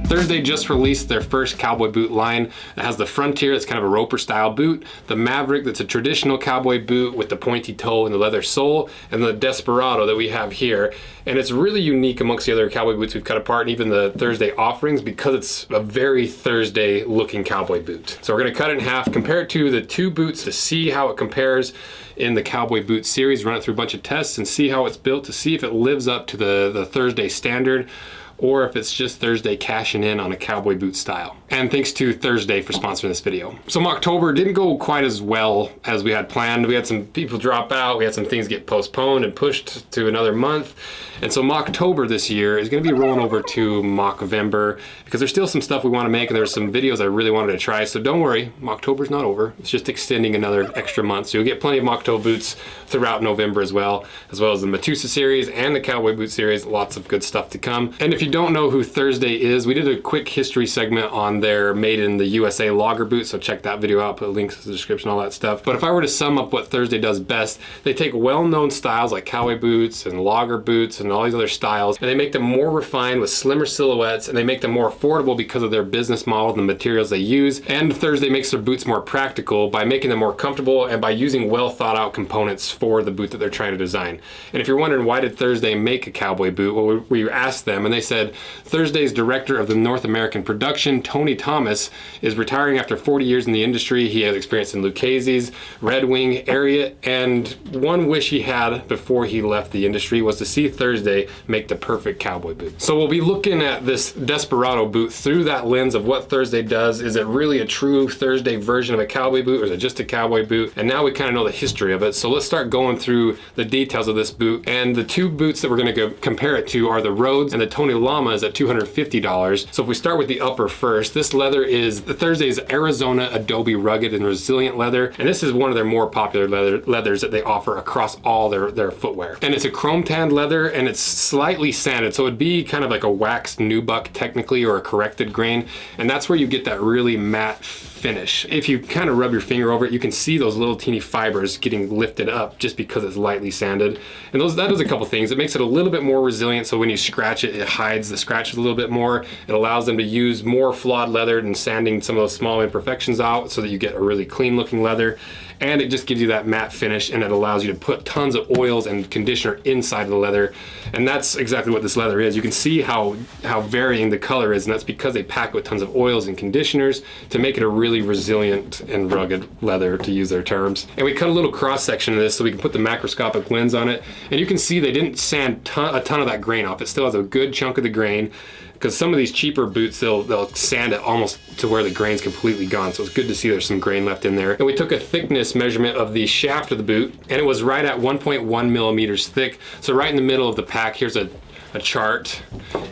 Thursday just released their first cowboy boot line. It has the Frontier, that's kind of a roper style boot, the Maverick, that's a traditional cowboy boot with the pointy toe and the leather sole, and the Desperado that we have here. And it's really unique amongst the other cowboy boots we've cut apart, and even the Thursday offerings, because it's a very Thursday looking cowboy boot. So we're gonna cut it in half, compare it to the two boots to see how it compares in the cowboy boot series, run it through a bunch of tests and see how it's built to see if it lives up to the Thursday standard, or if it's just Thursday cashing in on a cowboy boot style. And thanks to Thursday for sponsoring this video. So October didn't go quite as well as we had planned. We had some people drop out, we had some things get postponed and pushed to another month. And so October this year is gonna be rolling over to November, because there's still some stuff we wanna make, and there's some videos I really wanted to try. So don't worry, October's not over. It's just extending another extra month. So you'll get plenty of October boots throughout November as well as the Matusa series and the cowboy boot series. Lots of good stuff to come. And if you don't know who Thursday is, we did a quick history segment on their made in the USA logger boot, so check that video out, put links in the description, all that stuff. But if I were to sum up what Thursday does best, they take well-known styles like cowboy boots and logger boots and all these other styles, and they make them more refined with slimmer silhouettes, and they make them more affordable because of their business model and the materials they use. And Thursday makes their boots more practical by making them more comfortable and by using well thought out components for the boot that they're trying to design. And if you're wondering why did Thursday make a cowboy boot, well, we asked them and they said Thursday's director of the North American production, Tony Thomas, is retiring after 40 years in the industry. He has experience in Lucchese's, Red Wing, Ariat, and one wish he had before he left the industry was to see Thursday make the perfect cowboy boot. So we'll be looking at this Desperado boot through that lens of what Thursday does. Is it really a true Thursday version of a cowboy boot, or is it just a cowboy boot? And now we kind of know the history of it. So let's start going through the details of this boot. And the two boots that we're going to compare it to are the Rhodes and the Tony Lamas at $250. So if we start with the upper first, this leather is the Thursday's Arizona Adobe rugged and resilient leather, and this is one of their more popular leathers that they offer across all their footwear. And it's a chrome tanned leather, and it's slightly sanded, so it'd be kind of like a waxed nubuck technically, or a corrected grain, and that's where you get that really matte finish. If you kind of rub your finger over it, you can see those little teeny fibers getting lifted up just because it's lightly sanded. And that does a couple things. It makes it a little bit more resilient, so when you scratch it, it hides the scratches a little bit more. It allows them to use more flawed leather and sanding some of those small imperfections out so that you get a really clean looking leather. And it just gives you that matte finish, and it allows you to put tons of oils and conditioner inside of the leather. And that's exactly what this leather is. You can see how varying the color is, and that's because they pack it with tons of oils and conditioners to make it a really resilient and rugged leather, to use their terms. And we cut a little cross section of this so we can put the macroscopic lens on it. And you can see they didn't sand a ton of that grain off. It still has a good chunk of the grain, because some of these cheaper boots, they'll sand it almost to where the grain's completely gone. So it's good to see there's some grain left in there. And we took a thickness measurement of the shaft of the boot, and it was right at 1.1 millimeters thick. So right in the middle of the pack, here's a chart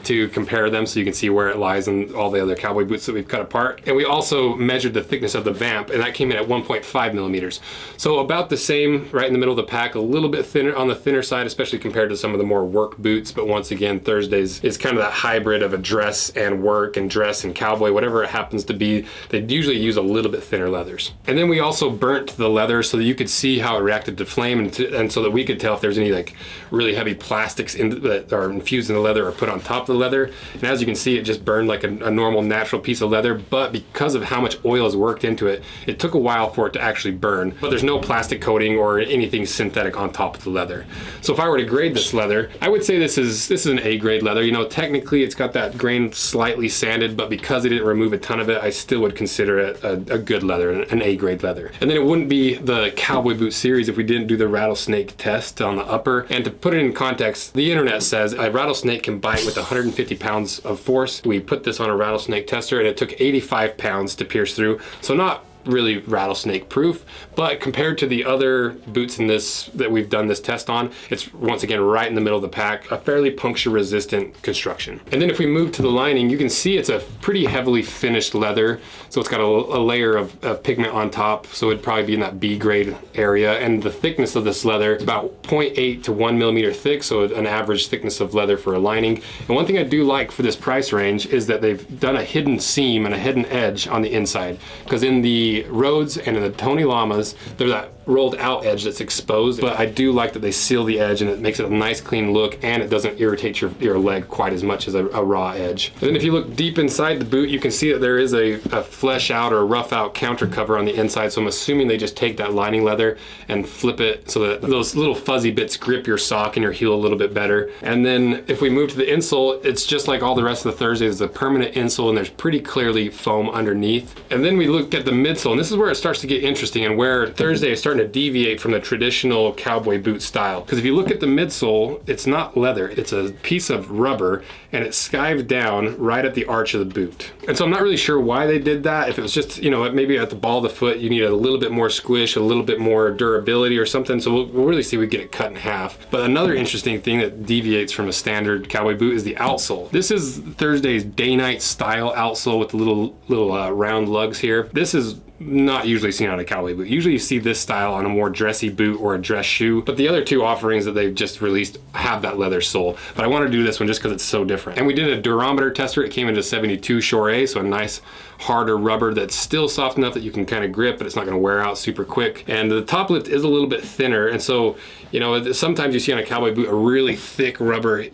to compare them so you can see where it lies in all the other cowboy boots that we've cut apart. And we also measured the thickness of the vamp, and that came in at 1.5 millimeters. So about the same right in the middle of the pack, a little bit thinner on the thinner side, especially compared to some of the more work boots. But once again, Thursdays is kind of that hybrid of a dress and work and dress and cowboy, whatever it happens to be. They usually use a little bit thinner leathers. And then we also burnt the leather so that you could see how it reacted to flame, and so that we could tell if there's any like really heavy plastics that are infused in the leather or put on top of the leather. And as you can see, it just burned like a normal natural piece of leather, but because of how much oil is worked into it, it took a while for it to actually burn. But there's no plastic coating or anything synthetic on top of the leather. So if I were to grade this leather, I would say this is an A grade leather. You know, technically it's got that grain slightly sanded, but because they didn't remove a ton of it, I still would consider it a good leather, an A grade leather. And then it wouldn't be the cowboy boot series if we didn't do the Rattlesnake Test on the upper. And to put it in context, the internet says a rattlesnake can bite with 150 pounds of force. We put this on a rattlesnake tester, and it took 85 pounds to pierce through. So not really rattlesnake proof, but compared to the other boots in this that we've done this test on, it's once again right in the middle of the pack, a fairly puncture resistant construction. And then if we move to the lining, you can see it's a pretty heavily finished leather, so it's got a layer of pigment on top, so it'd probably be in that B grade area. And the thickness of this leather is about 0.8 to 1 millimeter thick, so an average thickness of leather for a lining. And one thing I do like for this price range is that they've done a hidden seam and a hidden edge on the inside, because in the Rhodes and in the Tony Lamas, there's that rolled out edge that's exposed, but I do like that they seal the edge and it makes it a nice clean look, and it doesn't irritate your leg quite as much as a raw edge. And then if you look deep inside the boot, you can see that there is a flesh out or rough out counter cover on the inside, so I'm assuming they just take that lining leather and flip it so that those little fuzzy bits grip your sock and your heel a little bit better. And then if we move to the insole, it's just like all the rest of the Thursdays, it's a permanent insole and there's pretty clearly foam underneath. And then we look at the midsole, and this is where it starts to get interesting and where Thursday is starting to deviate from the traditional cowboy boot style. Because if you look at the midsole, it's not leather, it's a piece of rubber, and it's skived down right at the arch of the boot. And so I'm not really sure why they did that. If it was just, you know, maybe at the ball of the foot you need a little bit more squish, a little bit more durability or something, so we'll really see we get it cut in half. But another interesting thing that deviates from a standard cowboy boot is the outsole. This is Thursday's day-night style outsole with the little round lugs here. This is not usually seen on a cowboy boot. Usually you see this style on a more dressy boot or a dress shoe, but the other two offerings that they've just released have that leather sole. But I want to do this one just because it's so different. And we did a durometer tester. It came into 72 Shore A, so a nice harder rubber that's still soft enough that you can kind of grip, but it's not going to wear out super quick. And the top lift is a little bit thinner, and so, you know, sometimes you see on a cowboy boot a really thick rubber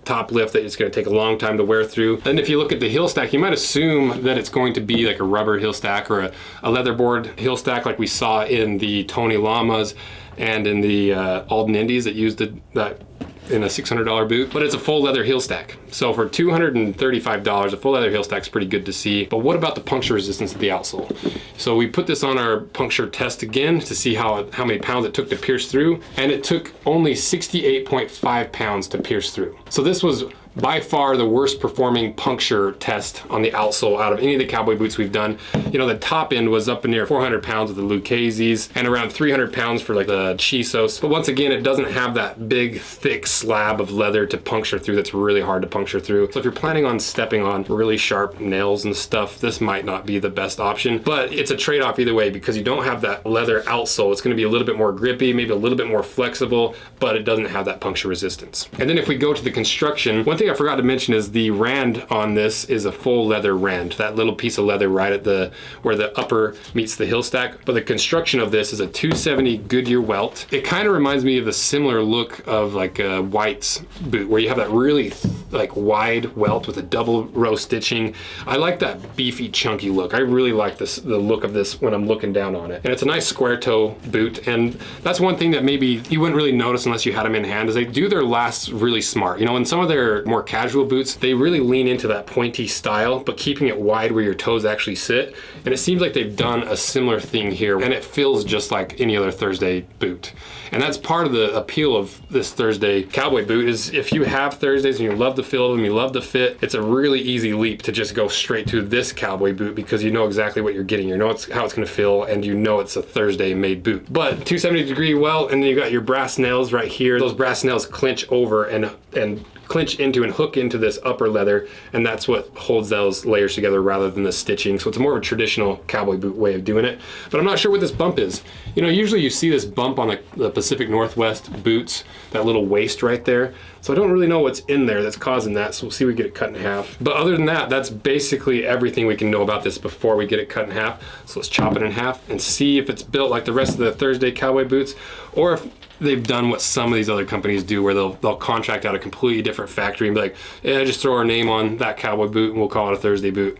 top lift that it's going to take a long time to wear through. And if you look at the heel stack, you might assume that it's going to be like a rubber heel stack or a leatherboard heel stack like we saw in the Tony Lamas and in the Alden Indies that used that in a $600 boot, but it's a full leather heel stack. So for $235, a full leather heel stack is pretty good to see. But what about the puncture resistance of the outsole? So we put this on our puncture test again to see how many pounds it took to pierce through, and it took only 68.5 pounds to pierce through. So this was by far the worst performing puncture test on the outsole out of any of the cowboy boots we've done. You know, the top end was up near 400 pounds with the Lucchese's and around 300 pounds for like the Chisos. But once again, it doesn't have that big, thick slab of leather to puncture through that's really hard to puncture through. So if you're planning on stepping on really sharp nails and stuff, this might not be the best option. But it's a trade-off either way because you don't have that leather outsole. It's going to be a little bit more grippy, maybe a little bit more flexible, but it doesn't have that puncture resistance. And then if we go to the construction, one thing I forgot to mention is the rand on this is a full leather rand, that little piece of leather right at where the upper meets the heel stack. But the construction of this is a 270 Goodyear welt. It kind of reminds me of a similar look of like a White's boot where you have that really like wide welt with a double row stitching. I like that beefy chunky look. I really like the look of this when I'm looking down on it. And it's a nice square toe boot, and that's one thing that maybe you wouldn't really notice unless you had them in hand is they do their lasts really smart. You know, in some of their more casual boots, they really lean into that pointy style, but keeping it wide where your toes actually sit. And it seems like they've done a similar thing here, and it feels just like any other Thursday boot. And that's part of the appeal of this Thursday cowboy boot is if you have Thursdays and you love the feel of them, you love the fit, it's a really easy leap to just go straight to this cowboy boot because you know exactly what you're getting. You know how it's going to feel, and you know it's a Thursday made boot. But 270-degree welt, and then you got your brass nails right here. Those brass nails clinch over and clinch into and hook into this upper leather, and that's what holds those layers together rather than the stitching. So it's more of a traditional cowboy boot way of doing it. But I'm not sure what this bump is. You know, usually you see this bump on the Pacific Northwest boots, that little waist right there. So I don't really know what's in there that's causing that, so we'll see if we get it cut in half. But other than that, that's basically everything we can know about this before we get it cut in half. So let's chop it in half and see if it's built like the rest of the Thursday cowboy boots, or if they've done what some of these other companies do where they'll contract out a completely different factory and be like, yeah, just throw our name on that cowboy boot and we'll call it a Thursday boot.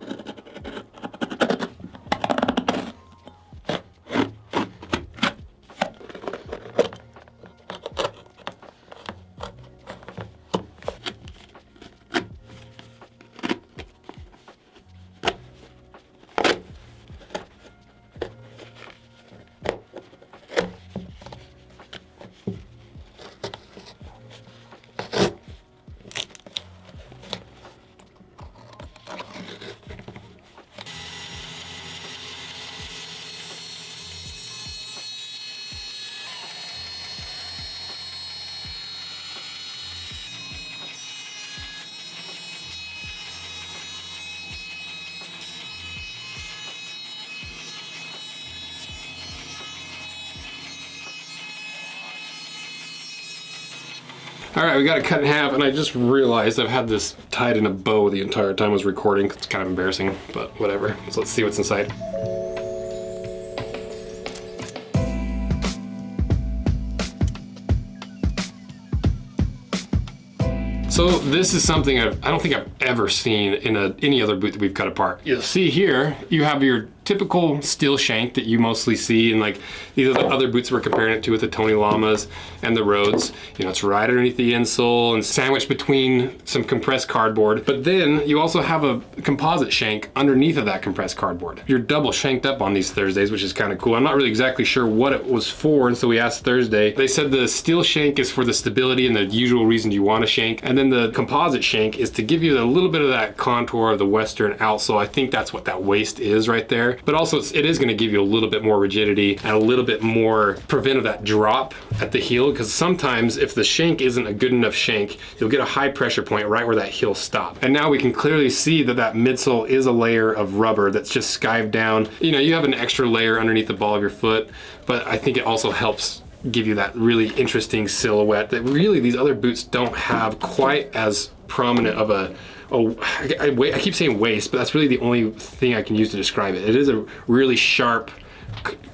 All right, we got it cut in half, and I just realized I've had this tied in a bow the entire time I was recording. It's kind of embarrassing, but whatever. So let's see what's inside. So this is something I don't think I've ever seen in any other boot that we've cut apart. You'll see here, you have your typical steel shank that you mostly see, and like these are the other boots we're comparing it to with the Tony Llamas and the Rhodes. You know, it's right underneath the insole and sandwiched between some compressed cardboard. But then you also have a composite shank underneath of that compressed cardboard. You're double shanked up on these Thursdays, which is kind of cool. I'm not really exactly sure what it was for, and so we asked Thursday. They said the steel shank is for the stability and the usual reasons you want to shank, and then the composite shank is to give you a little bit of that contour of the Western outsole. I think that's what that waist is right there. But also it is going to give you a little bit more rigidity and a little bit more prevent of that drop at the heel, because sometimes if the shank isn't a good enough shank, you'll get a high pressure point right where that heel stops. And now we can clearly see that that midsole is a layer of rubber that's just skived down. You know, you have an extra layer underneath the ball of your foot, but I think it also helps give you that really interesting silhouette that really these other boots don't have quite as prominent of a I keep saying waist, but that's really the only thing I can use to describe it. It is a really sharp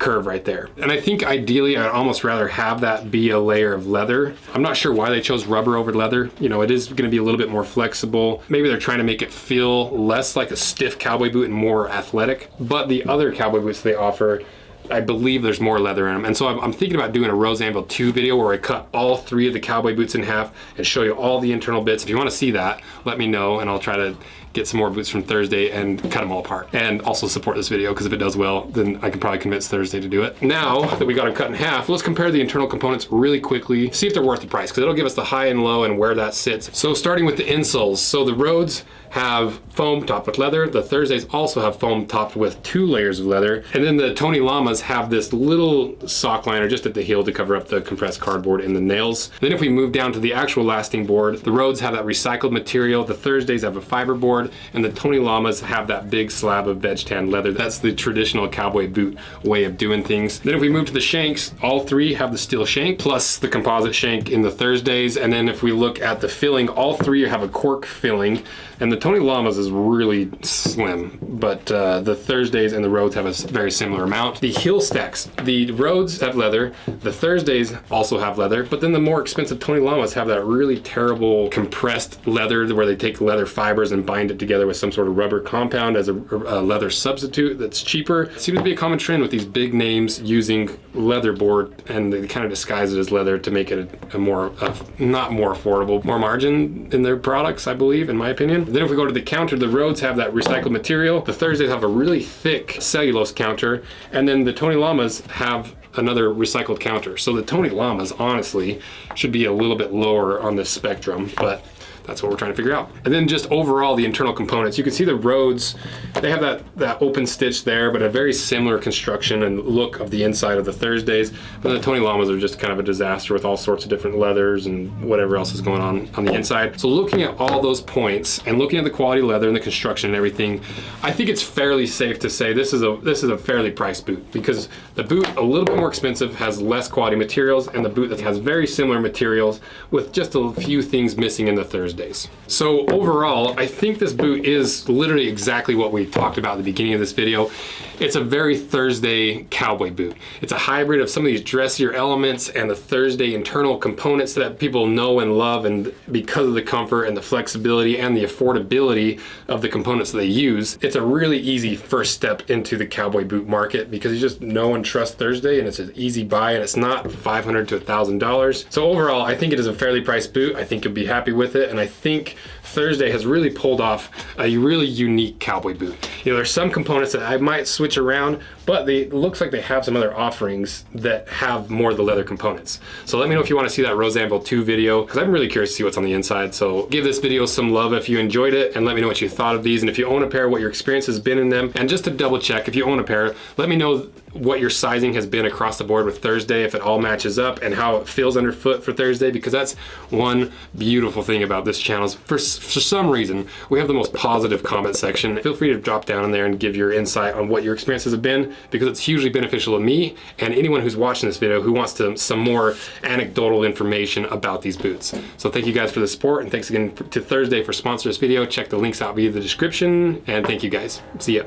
curve right there. And I think ideally I'd almost rather have that be a layer of leather. I'm not sure why they chose rubber over leather. You know, it is going to be a little bit more flexible. Maybe they're trying to make it feel less like a stiff cowboy boot and more athletic. But the other cowboy boots they offer, I believe there's more leather in them. And so I'm thinking about doing a Rose Anvil 2 video where I cut all 3 of the cowboy boots in half and show you all the internal bits. If you want to see that, let me know and I'll try to get some more boots from Thursday and cut them all apart. And also support this video, because if it does well, then I can probably convince Thursday to do it. Now that we got them cut in half, let's compare the internal components really quickly, see if they're worth the price, because it'll give us the high and low and where that sits. So starting with the insoles. So the Rhodes have foam topped with leather. The Thursdays also have foam topped with 2 layers of leather. And then the Tony Llamas have this little sock liner just at the heel to cover up the compressed cardboard and the nails. Then if we move down to the actual lasting board, the Rhodes have that recycled material, the Thursdays have a fiber board, and the Tony Llamas have that big slab of veg tan leather. That's the traditional cowboy boot way of doing things. Then if we move to the shanks, all 3 have the steel shank plus the composite shank in the Thursdays. And then if we look at the filling, all 3 have a cork filling, and the Tony Llamas is really slim, but the Thursdays and the Rhodes have a very similar amount. The heel stacks, the Rhodes have leather, the Thursdays also have leather, but then the more expensive Tony Llamas have that really terrible compressed leather where they take leather fibers and bind it together with some sort of rubber compound as a leather substitute that's cheaper. It seems to be a common trend with these big names using leather board, and they kind of disguise it as leather to make it a more, not more affordable, more margin in their products, I believe, in my opinion. Then if we go to the counter, the Rhodes have that recycled material. The Thursdays have a really thick cellulose counter, and then the Tony Llamas have another recycled counter. So the Tony Llamas, honestly, should be a little bit lower on this spectrum, but that's what we're trying to figure out. And then just overall, the internal components. You can see the Rhodes, they have that open stitch there, but a very similar construction and look of the inside of the Thursdays. But the Tony Llamas are just kind of a disaster with all sorts of different leathers and whatever else is going on the inside. So looking at all those points and looking at the quality of leather and the construction and everything, I think it's fairly safe to say this is a fairly priced boot, because the boot, a little bit more expensive, has less quality materials, and the boot that has very similar materials with just a few things missing in the Thursdays. So overall, I think this boot is literally exactly what we talked about at the beginning of this video. It's a very Thursday cowboy boot. It's a hybrid of some of these dressier elements and the Thursday internal components that people know and love, and because of the comfort and the flexibility and the affordability of the components that they use, it's a really easy first step into the cowboy boot market, because you just know and trust Thursday, and it's an easy buy, and it's not $500 to $1,000. So overall, I think it is a fairly priced boot. I think you'll be happy with it, and I think Thursday has really pulled off a really unique cowboy boot. You know, there's some components that I might switch around, but it looks like they have some other offerings that have more of the leather components. So let me know if you want to see that Rose Anvil 2 video, because I'm really curious to see what's on the inside. So give this video some love if you enjoyed it, and let me know what you thought of these. And if you own a pair, what your experience has been in them. And just to double check, if you own a pair, let me know what your sizing has been across the board with Thursday, if it all matches up, and how it feels underfoot for Thursday, because that's one beautiful thing about this channel. Is for some reason, we have the most positive comment section. Feel free to drop down in there and give your insight on what your experiences have been, because it's hugely beneficial to me and anyone who's watching this video who wants some more anecdotal information about these boots. So thank you guys for the support, and thanks again to Thursday for sponsoring this video. Check the links out via the description, and thank you guys. See ya.